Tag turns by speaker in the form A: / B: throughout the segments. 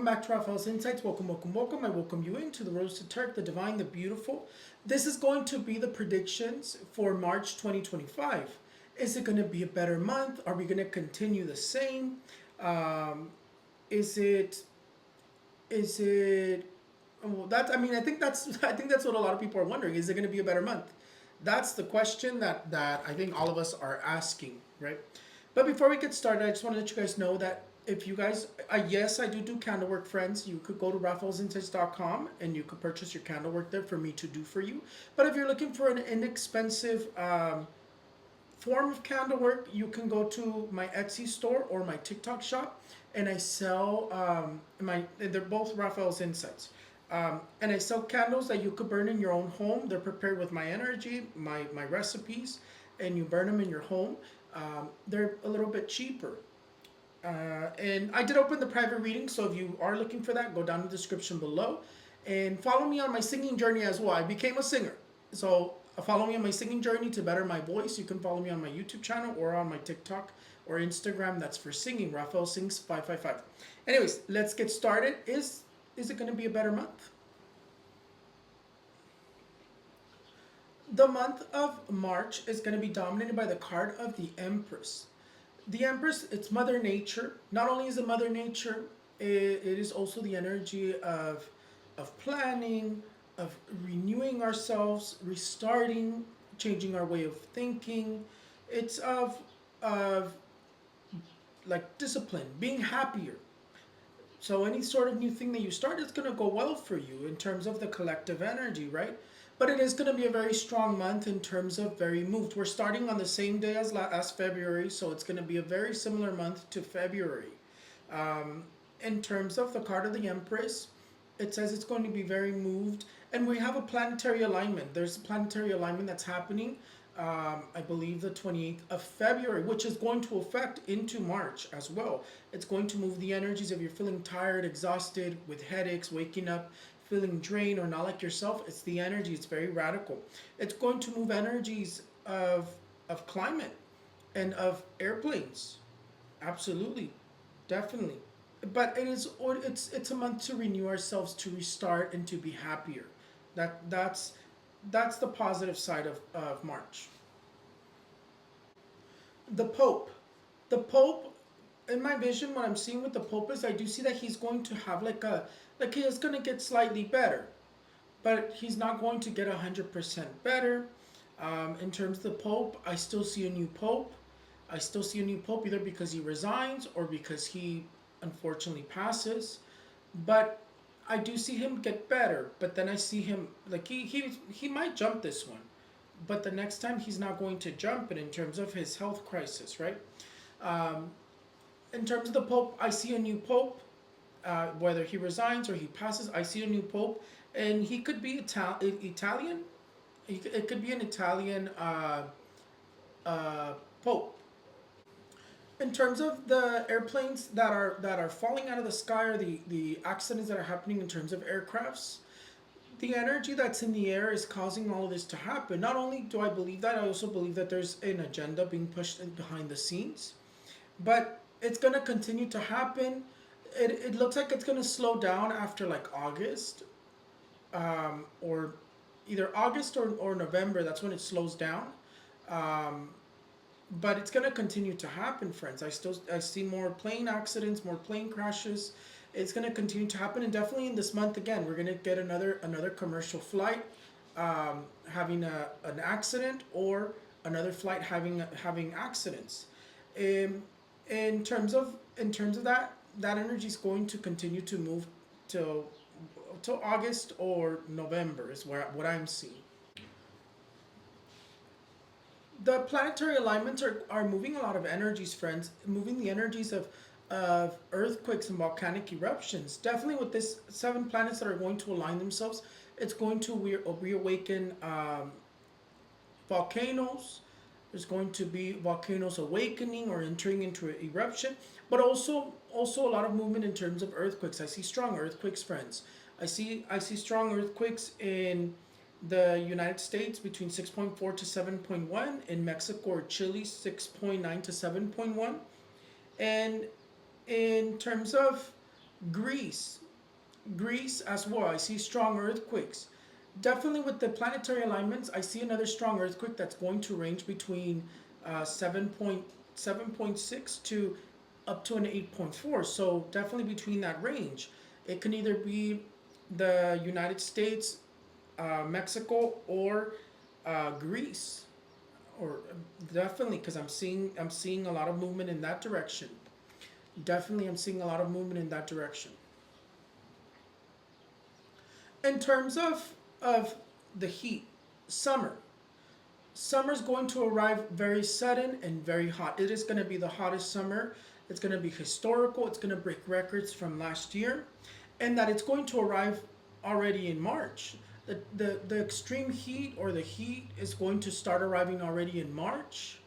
A: back to Raphael's Insights. Welcome, welcome, welcome. I welcome you into the Rose to Turk, the Divine, the Beautiful. This is going to be the predictions for March 2025. Is it going to be a better month? Are we going to continue the same? Um, is it, is it, well, that's, I mean, I think that's what a lot of people are wondering. Is it going to be a better month? That's the question that I think all of us are asking, right? But before we get started, I just want to let you guys know that if you guys, yes, I do candle work, friends. You could go to rafflesinsights.com and you could purchase your candle work there for me to do for you. But if you're looking for an inexpensive form of candle work, you can go to my Etsy store or my TikTok shop, and I sell they're both Raphael's Insights. And I sell candles that you could burn in your own home. They're prepared with my energy, my recipes, and you burn them in your home. They're a little bit cheaper. And I did open the private reading, so if you are looking for that, go down in the description below. And follow me on my singing journey as well. I became a singer. So follow me on my singing journey to better my voice. You can follow me on my YouTube channel or on my TikTok or Instagram. That's for singing. Raphael Sings 555. Anyways, let's get started. Is it going to be a better month? The month of March is going to be dominated by the card of the Empress. The Empress, it's Mother Nature. Not only is it Mother Nature, it is also the energy of planning, of renewing ourselves, restarting, changing our way of thinking. It's of like discipline, being happier. So any sort of new thing that you start is going to go well for you in terms of the collective energy, right? But it is going to be a very strong month in terms of very moved. We're starting on the same day as February, so it's going to be a very similar month to February. In terms of the card of the Empress, it says it's going to be very moved, and we have a planetary alignment. There's a planetary alignment that's happening, I believe the 28th of February, which is going to affect into March as well. It's going to move the energies. If you're feeling tired, exhausted, with headaches, waking up feeling drained or not like yourself, it's the energy. It's very radical. It's going to move energies of climate and of airplanes. Absolutely, definitely. But it's a month to renew ourselves, to restart, and to be happier. That's the positive side of March. The Pope. The Pope, in my vision, what I'm seeing with the Pope is I do see that he's going to have like he is going to get slightly better, but he's not going to get 100% better. In terms of the Pope, I still see a new Pope. I still see a new Pope either because he resigns or because he unfortunately passes. But I do see him get better. But then I see him like he might jump this one, but the next time he's not going to jump it in terms of his health crisis, right? Um, in terms of the Pope, I see a new Pope. Whether he resigns or he passes, I see a new Pope, and he could be Italian. It could be an Italian Pope. In terms of the airplanes that are falling out of the sky, or the accidents that are happening in terms of aircrafts, the energy that's in the air is causing all of this to happen. Not only do I believe that, I also believe that there's an agenda being pushed behind the scenes. But it's going to continue to happen. It looks like it's going to slow down after like August, or either August or November. That's when it slows down. Um, but it's going to continue to happen, friends. I see more plane accidents, more plane crashes. It's going to continue to happen, and definitely in this month again, we're going to get another commercial flight having an accident, or another flight having accidents. Um, in terms of that energy is going to continue to move till August or November is what I'm seeing. The planetary alignments are moving a lot of energies, friends, moving the energies of earthquakes and volcanic eruptions. Definitely with this 7 planets that are going to align themselves, it's going to reawaken volcanoes. There's going to be volcanoes awakening or entering into an eruption, but also a lot of movement in terms of earthquakes. I see strong earthquakes, friends. I see strong earthquakes in the United States between 6.4 to 7.1, in Mexico or Chile 6.9 to 7.1, and in terms of Greece, Greece as well. I see strong earthquakes. Definitely with the planetary alignments, I see another strong earthquake that's going to range between 7.6 to up to an 8.4. So definitely between that range. It can either be the United States, Mexico, or Greece, or definitely because I'm seeing a lot of movement in that direction. Definitely, I'm seeing a lot of movement in that direction. In terms of the heat, summer. Summer's going to arrive very sudden and very hot. It is going to be the hottest summer. It's going to be historical. It's going to break records from last year, and that it's going to arrive already in March. The extreme heat or the heat is going to start arriving already in March,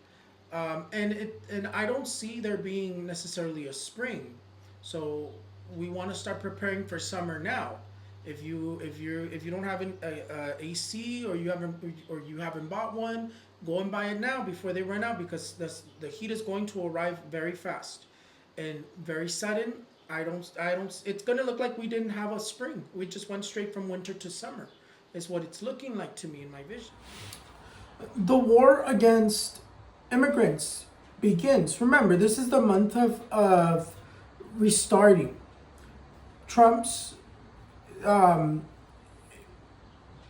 A: and I don't see there being necessarily a spring. So we want to start preparing for summer now. If you don't have a AC, or you haven't bought one, go and buy it now before they run out, because the heat is going to arrive very fast and very sudden. I don't. It's gonna look like we didn't have a spring. We just went straight from winter to summer. Is what it's looking like to me in my vision. The war against immigrants begins. Remember, this is the month of restarting. Trump's um,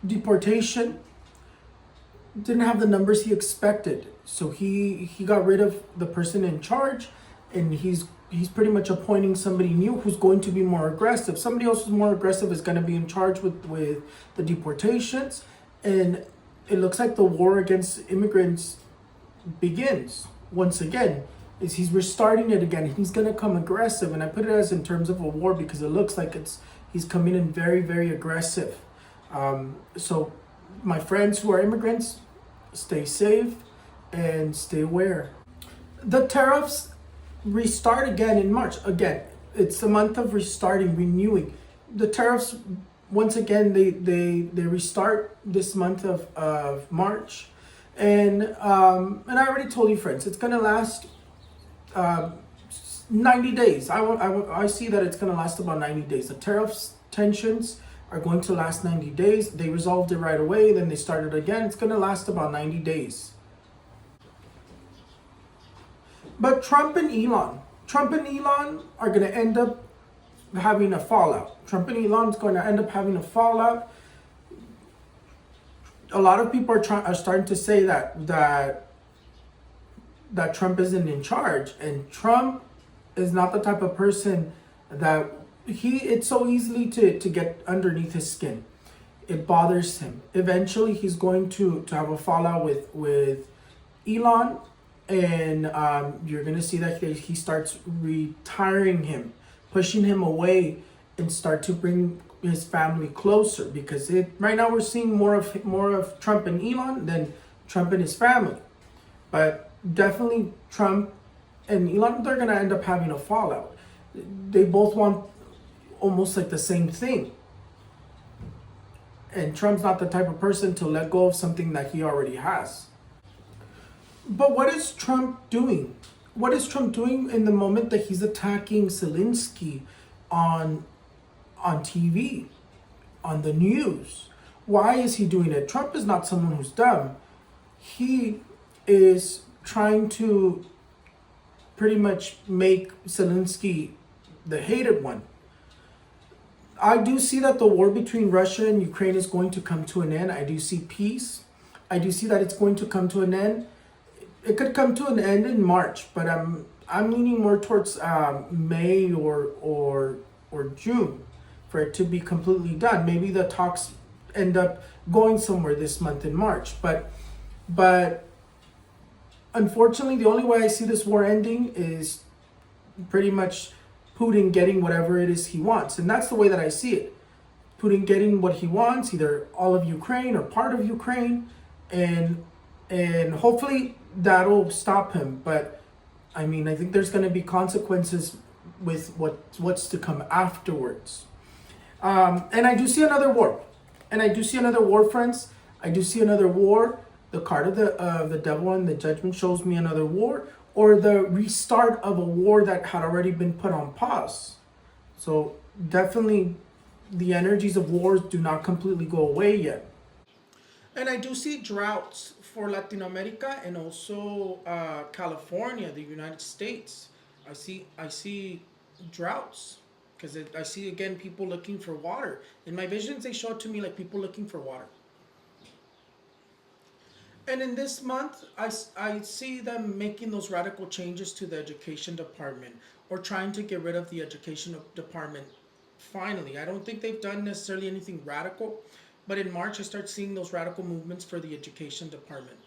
A: deportation didn't have the numbers he expected, so he got rid of the person in charge, and he's pretty much appointing somebody new who's going to be more aggressive. Somebody else who's more aggressive is going to be in charge with the deportations, and it looks like the war against immigrants begins once again. Is he's restarting it again? He's going to come aggressive, and I put it as in terms of a war because it looks like he's coming in very, very aggressive. So my friends who are immigrants, stay safe and stay aware. The tariffs restart again in March. Again, it's the month of restarting, renewing. The tariffs, once again, they restart this month of March. And I already told you, friends, it's going to last 90 days. I see that it's going to last about 90 days. The tariffs tensions are going to last 90 days. They resolved it right away, then they started again. It's going to last about 90 days. But Trump and Elon are going to end up having a fallout. Trump and Elon is going to end up having a fallout. A lot of people are starting to say that Trump isn't in charge, and Trump is not the type of person that it's so easily to get underneath his skin. It bothers him. Eventually, he's going to have a fallout with Elon, and you're going to see that he starts retiring him, pushing him away, and start to bring his family closer, because right now we're seeing more of Trump and Elon than Trump and his family. But definitely Trump and Elon, they're going to end up having a fallout. They both want almost like the same thing. And Trump's not the type of person to let go of something that he already has. But what is Trump doing? What is Trump doing in the moment that he's attacking Zelensky on TV, on the news? Why is he doing it? Trump is not someone who's dumb. He is trying to pretty much make Zelensky the hated one. I do see that the war between Russia and Ukraine is going to come to an end. I do see peace. I do see that it's going to come to an end. It could come to an end in March, but I'm leaning more towards May or June for it to be completely done. Maybe the talks end up going somewhere this month in March, but unfortunately, the only way I see this war ending is pretty much Putin getting whatever it is he wants. And that's the way that I see it. Putin getting what he wants, either all of Ukraine or part of Ukraine, and hopefully that'll stop him. But I mean, I think there's going to be consequences with what's to come afterwards. And I do see another war. Friends. I do see another war. The card of the devil and the judgment shows me another war, or the restart of a war that had already been put on pause. So definitely the energies of wars do not completely go away yet. And I do see droughts for Latin America and also California, the United States. I see droughts because I see again people looking for water. In my visions, they show it to me like people looking for water. And in this month, I see them making those radical changes to the education department or trying to get rid of the education department finally. I don't think they've done necessarily anything radical, but in March, I start seeing those radical movements for the education department.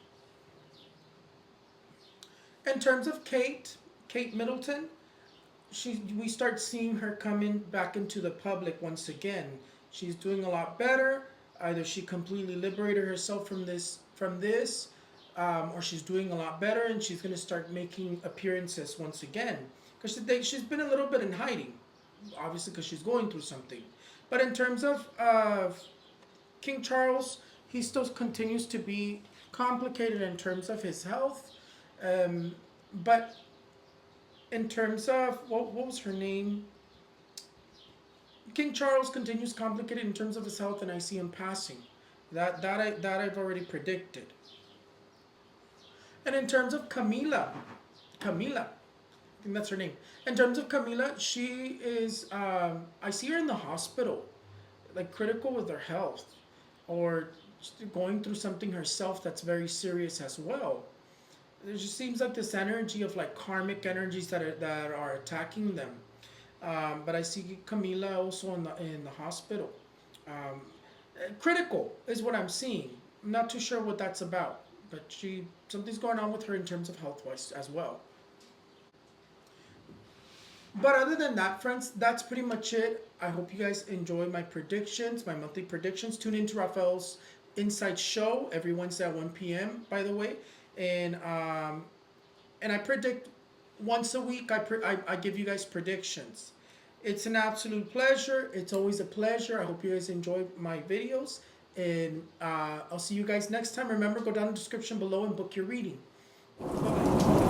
A: In terms of Kate Middleton, we start seeing her coming back into the public once again. She's doing a lot better. Either she completely liberated herself from this, or she's doing a lot better, and she's going to start making appearances once again. Because she's been a little bit in hiding, obviously, because she's going through something. But in terms of King Charles, he still continues to be complicated in terms of his health. But in terms of what was her name? King Charles continues complicated in terms of his health, and I see him passing. That I've already predicted. And in terms of Camila, I think that's her name. In terms of Camila, she is. I see her in the hospital, like critical with her health, or going through something herself that's very serious as well. It just seems like this energy of like karmic energies that are attacking them. But I see Camila also in the hospital. Um, Critical is what I'm seeing. I'm not too sure what that's about, but something's going on with her in terms of health wise as well. But other than that, friends, that's pretty much it. I hope you guys enjoy my predictions, my monthly predictions. Tune into Rafael's Inside Show every Wednesday at 1 p.m., by the way. And I predict once a week, I give you guys predictions. It's an absolute pleasure. It's always a pleasure. I hope you guys enjoy my videos. And I'll see you guys next time. Remember, go down in the description below and book your reading. Bye-bye.